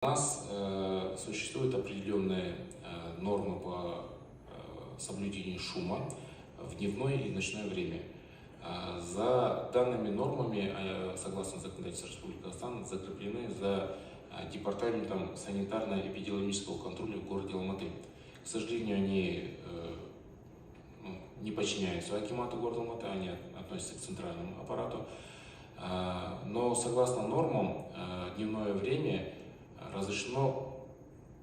У нас существуют определенные нормы по соблюдению шума в дневное и ночное время. За данными нормами, согласно законодательству Республики Казахстан, закреплены за Департаментом санитарно-эпидемиологического контроля в городе Алматы. К сожалению, они не подчиняются акимату города Алматы, они относятся к центральному аппарату. Но согласно нормам, дневное время разрешено,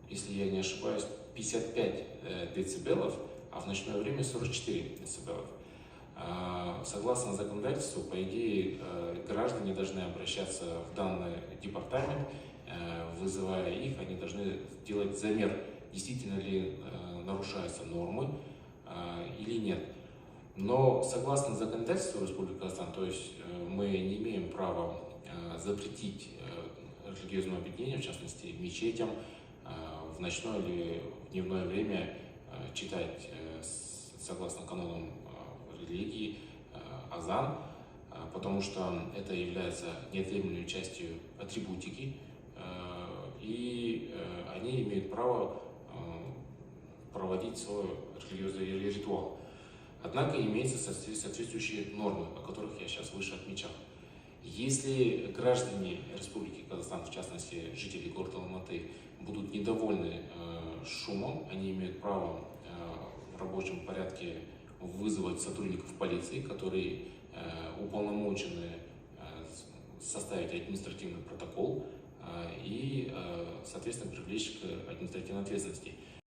если я не ошибаюсь, 55 децибелов, а в ночное время 44 децибелов. Согласно законодательству, по идее, граждане должны обращаться в данный департамент, вызывая их, они должны делать замер, действительно ли нарушаются нормы или нет. Но согласно законодательству Республики Казахстан, то есть мы не имеем права запретить религиозное объединение, в частности мечетям, в ночное или в дневное время читать согласно канонам религии азан, потому что это является неотъемлемой частью атрибутики, и они имеют право проводить свой религиозный ритуал. Однако имеются соответствующие нормы, о которых я сейчас выше отмечал. Если граждане Республики Казахстан, в частности жители города Алматы, будут недовольны шумом, они имеют право в рабочем порядке вызвать сотрудников полиции, которые уполномочены составить административный протокол и, соответственно, привлечь к административной ответственности.